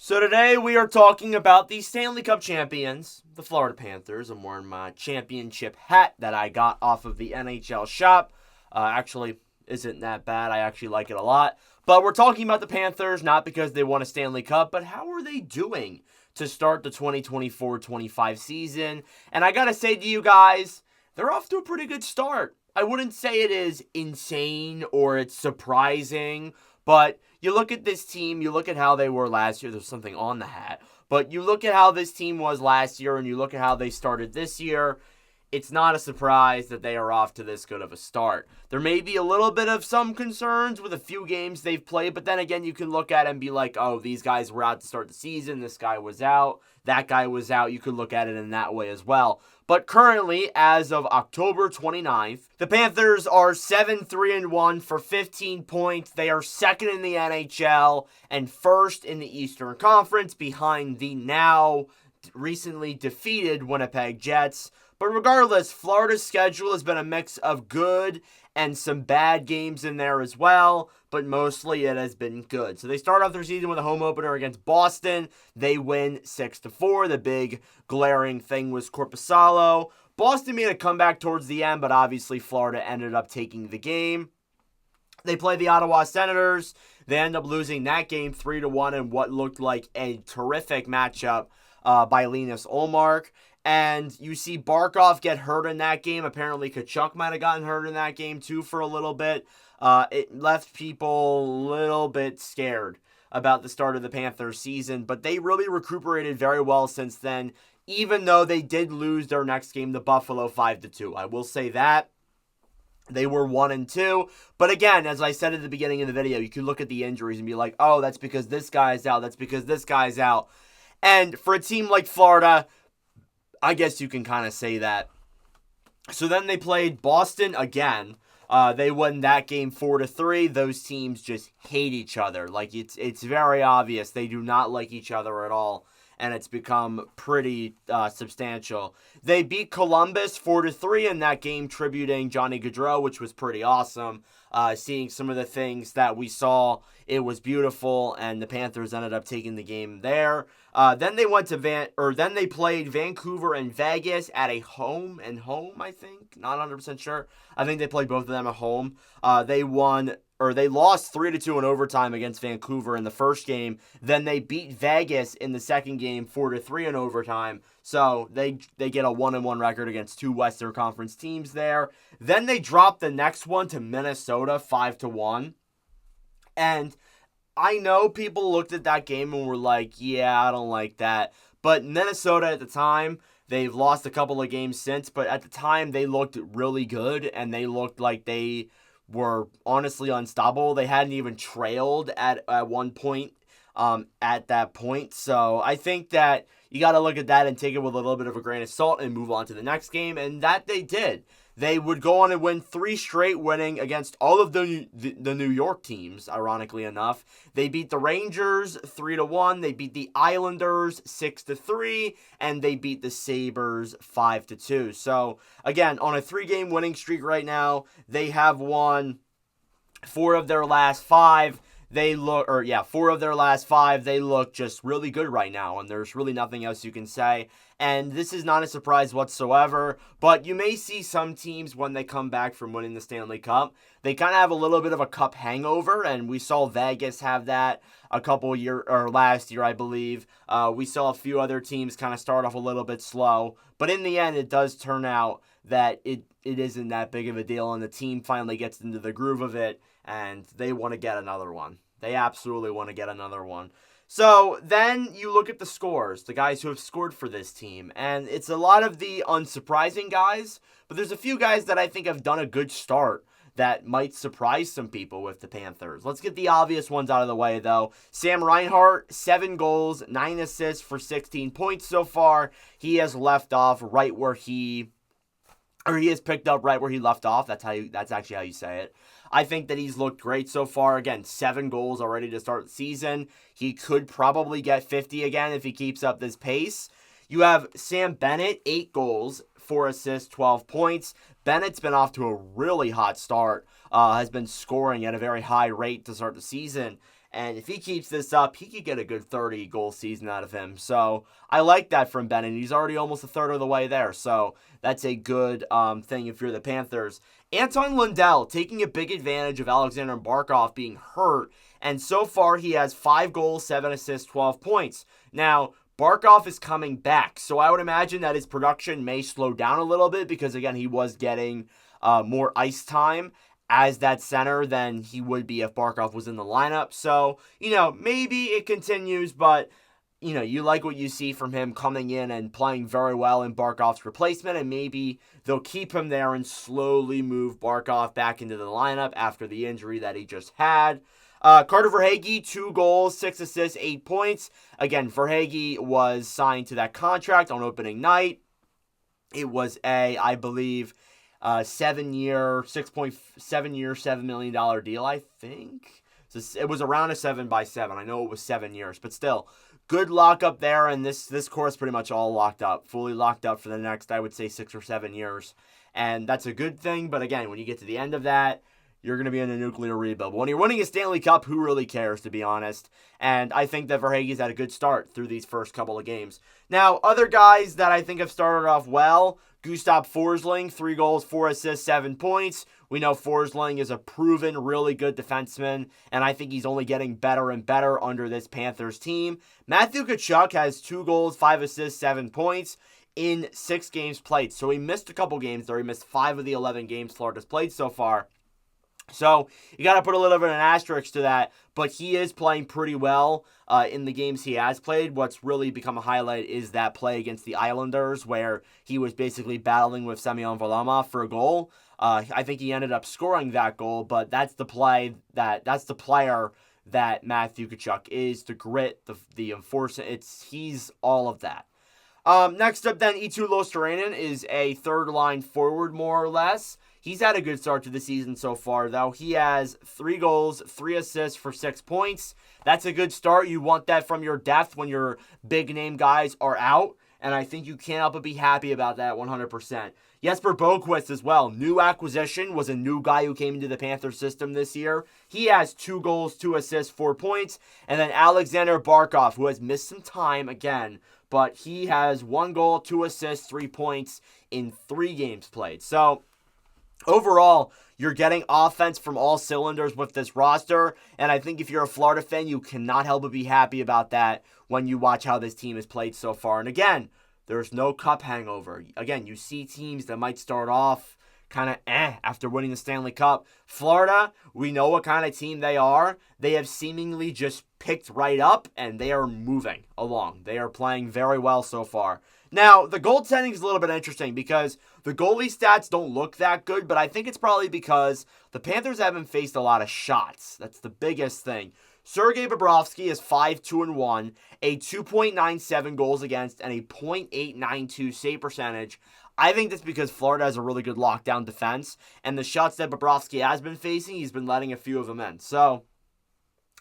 So today we are talking about the Stanley Cup champions, the Florida Panthers. I'm wearing my championship hat that I got off of the NHL shop. Actually, isn't that bad. I actually like it a lot. But we're talking about the Panthers, not because they won a Stanley Cup, but how are they doing to start the 2024-25 season? And I gotta say to you guys, they're off to a pretty good start. I wouldn't say it is insane or it's surprising, but you look at this team, you look at how they were last year. There's something on the hat. But you look at how this team was last year and you look at how they started this year. It's not a surprise that they are off to this good of a start. There may be a little bit of some concerns with a few games they've played, but then again, you can look at it and be like, oh, these guys were out to start the season. This guy was out. That guy was out. You could look at it in that way as well. But currently, as of October 29th, the Panthers are 7-3-1 for 15 points. They are second in the NHL and first in the Eastern Conference behind the now recently defeated Winnipeg Jets. But regardless, Florida's schedule has been a mix of good and some bad games in there as well, but mostly it has been good. So they start off their season with a home opener against Boston. They win 6-4. The big glaring thing was Korpisalo. Boston made a comeback towards the end, but obviously Florida ended up taking the game. They play the Ottawa Senators. They end up losing that game 3-1 in what looked like a terrific matchup by Linus Ullmark. And you see Barkov get hurt in that game. Apparently, Tkachuk might have gotten hurt in that game, too, for a little bit. It left people a little bit scared about the start of the Panthers season. But they really recuperated very well since then, even though they did lose their next game, the Buffalo, 5-2. I will say that. They were 1-2. But again, as I said at the beginning of the video, you could look at the injuries and be like, oh, that's because this guy's out. That's because this guy's out. And for a team like Florida, I guess you can kind of say that. So then they played Boston again. They won that game 4-3. Those teams just hate each other. Like it's very obvious they do not like each other at all, and it's become pretty substantial. They beat Columbus 4-3 in that game, tributing Johnny Gaudreau, which was pretty awesome. Seeing some of the things that we saw, it was beautiful, and the Panthers ended up taking the game there. Then they went to then they played Vancouver and Vegas at a home, I think. Not 100% sure. I think they played both of them at home. They lost 3-2 in overtime against Vancouver in the first game. Then they beat Vegas in the second game 4-3 in overtime. So they get a 1-1 record against two Western Conference teams there. Then they dropped the next one to Minnesota 5-1. And I know people looked at that game and were like, yeah, I don't like that. But Minnesota at the time, they've lost a couple of games since, but at the time they looked really good and they looked like they were honestly unstoppable. They hadn't even trailed at one point at that point. So I think that you got to look at that and take it with a little bit of a grain of salt and move on to the next game. And that they did. They would go on and win 3 straight, winning against all of the New York teams, ironically enough. They beat the Rangers 3-1. They beat the Islanders 6-3. And they beat the Sabres 5-2. So, again, on a 3-game winning streak right now, they have won 4 of their last 5. 4 of their last 5. They look just really good right now, and there's really nothing else you can say. And this is not a surprise whatsoever, but you may see some teams when they come back from winning the Stanley Cup, they kind of have a little bit of a cup hangover, and we saw Vegas have that last year, I believe. We saw a few other teams kind of start off a little bit slow, but in the end, it does turn out that it isn't that big of a deal, and the team finally gets into the groove of it, and they want to get another one. They absolutely want to get another one. So then you look at the scores, the guys who have scored for this team, and it's a lot of the unsurprising guys, but there's a few guys that I think have done a good start that might surprise some people with the Panthers. Let's get the obvious ones out of the way, though. Sam Reinhart, 7 goals, 9 assists for 16 points so far. He has left off right where he has picked up right where he left off. That's actually how you say it. I think that he's looked great so far. Again, 7 goals already to start the season. He could probably get 50 again if he keeps up this pace. You have Sam Bennett, 8 goals, 4 assists, 12 points. Bennett's been off to a really hot start. Has been scoring at a very high rate to start the season. And if he keeps this up, he could get a good 30-goal season out of him. So I like that from Bennett. He's already almost a third of the way there. So that's a good thing if you're the Panthers. Anton Lundell taking a big advantage of Alexander Barkov being hurt. And so far, he has 5 goals, 7 assists, 12 points. Now, Barkov is coming back. So I would imagine that his production may slow down a little bit because, again, he was getting more ice time as that center than he would be if Barkov was in the lineup. So, maybe it continues, but, you like what you see from him coming in and playing very well in Barkov's replacement, and maybe they'll keep him there and slowly move Barkov back into the lineup after the injury that he just had. Carter Verhaeghe, 2 goals, 6 assists, 8 points. Again, Verhaeghe was signed to that contract on opening night. It was I believe, 7-year, $7 million deal, I think. So it was around a 7x7. I know it was 7 years, but still, good lockup there, and this core is pretty much all locked up, fully locked up for the next, I would say, 6 or 7 years. And that's a good thing, but again, when you get to the end of that, you're going to be in a nuclear rebuild. But when you're winning a Stanley Cup, who really cares, to be honest? And I think that Verhaeghe's had a good start through these first couple of games. Now, other guys that I think have started off well, Gustav Forsling, 3 goals, 4 assists, 7 points. We know Forsling is a proven, really good defenseman, and I think he's only getting better and better under this Panthers team. Matthew Tkachuk has 2 goals, 5 assists, 7 points in 6 games played. So he missed a couple games there. He missed 5 of the 11 games Florida's played so far. So you got to put a little bit of an asterisk to that, but he is playing pretty well in the games he has played. What's really become a highlight is that play against the Islanders where he was basically battling with Semyon Varlamov for a goal. I think he ended up scoring that goal, but that's the player that Matthew Tkachuk is. The grit, the enforcement, he's all of that. Next up then, Eetu Luostarinen is a third-line forward, more or less. He's had a good start to the season so far, though. He has 3 goals, 3 assists for 6 points. That's a good start. You want that from your depth when your big-name guys are out, and I think you can't help but be happy about that 100%. Jesper Boquist as well. New acquisition, was a new guy who came into the Panthers system this year. He has 2 goals, 2 assists, 4 points. And then Alexander Barkov, who has missed some time again, but he has 1 goal, 2 assists, 3 points in 3 games played. So overall, you're getting offense from all cylinders with this roster, and I think if you're a Florida fan, you cannot help but be happy about that when you watch how this team has played so far. And again, there's no cup hangover. Again, you see teams that might start off kind of after winning the Stanley Cup. Florida, we know what kind of team they are. They have seemingly just picked right up, and they are moving along. They are playing very well so far. Now, the goaltending is a little bit interesting because the goalie stats don't look that good, but I think it's probably because the Panthers haven't faced a lot of shots. That's the biggest thing. Sergei Bobrovsky is 5-2-1, a 2.97 goals against, and a .892 save percentage. I think that's because Florida has a really good lockdown defense, and the shots that Bobrovsky has been facing, he's been letting a few of them in. So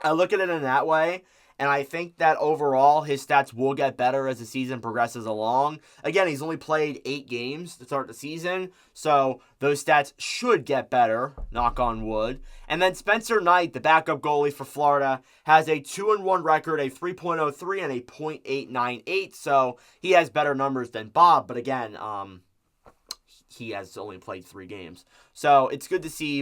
I look at it in that way, and I think that overall his stats will get better as the season progresses along. Again, he's only played 8 games to start the season, so those stats should get better, knock on wood. And then Spencer Knight, the backup goalie for Florida, has a 2-1 record, a 3.03 and a .898, so he has better numbers than Bob, but again, he has only played 3 games. So it's good to see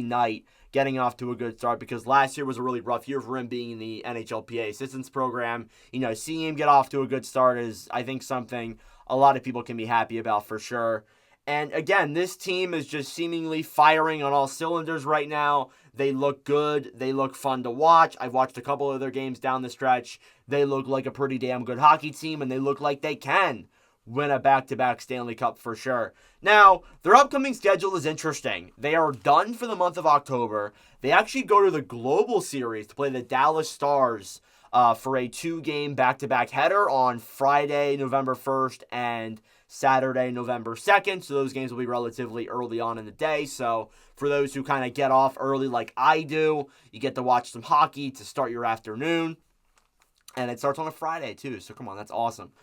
Knight getting off to a good start because last year was a really rough year for him being in the NHLPA assistance program. Seeing him get off to a good start is, I think, something a lot of people can be happy about for sure. And again, this team is just seemingly firing on all cylinders right now. They look good. They look fun to watch. I've watched a couple of their games down the stretch. They look like a pretty damn good hockey team, and they look like they can win a back-to-back Stanley Cup for sure. Now, their upcoming schedule is interesting. They are done for the month of October. They actually go to the Global Series to play the Dallas Stars for a 2-game back-to-back header on Friday, November 1st, and Saturday, November 2nd. So those games will be relatively early on in the day. So for those who kind of get off early like I do, you get to watch some hockey to start your afternoon. And it starts on a Friday, too. So come on, that's awesome.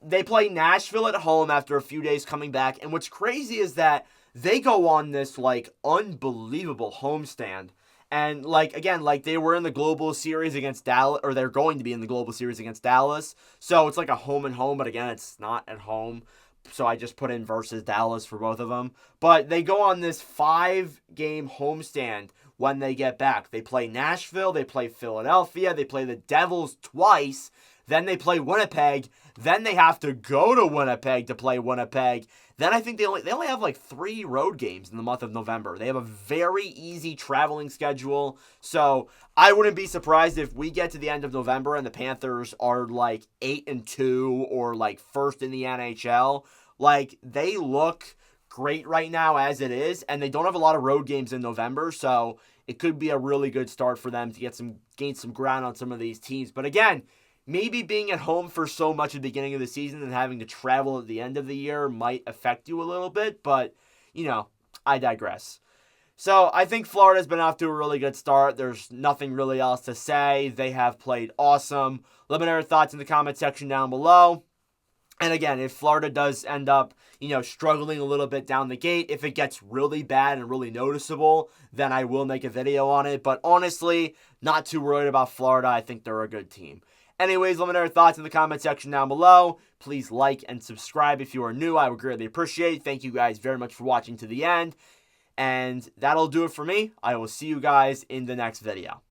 They play Nashville at home after a few days coming back. And what's crazy is that they go on this, unbelievable homestand. And again, they were in the global series against Dallas, or they're going to be in the global series against Dallas. So it's like a home and home, but again, it's not at home. So I just put in versus Dallas for both of them. But they go on this 5-game homestand when they get back. They play Nashville, they play Philadelphia, they play the Devils twice, then they play Winnipeg, then they have to go to Winnipeg to play Winnipeg. Then I think they only have 3 road games in the month of November. They have a very easy traveling schedule. So I wouldn't be surprised if we get to the end of November and the Panthers are 8-2 or first in the NHL. They look great right now as it is, and they don't have a lot of road games in November, so it could be a really good start for them to gain some ground on some of these teams. But again, maybe being at home for so much at the beginning of the season and having to travel at the end of the year might affect you a little bit, but, I digress. So I think Florida's been off to a really good start. There's nothing really else to say. They have played awesome. Let me know your thoughts in the comment section down below. And again, if Florida does end up, struggling a little bit down the gate, if it gets really bad and really noticeable, then I will make a video on it. But honestly, not too worried about Florida. I think they're a good team. Anyways, let me know your thoughts in the comment section down below. Please like and subscribe if you are new. I would greatly appreciate it. Thank you guys very much for watching to the end. And that'll do it for me. I will see you guys in the next video.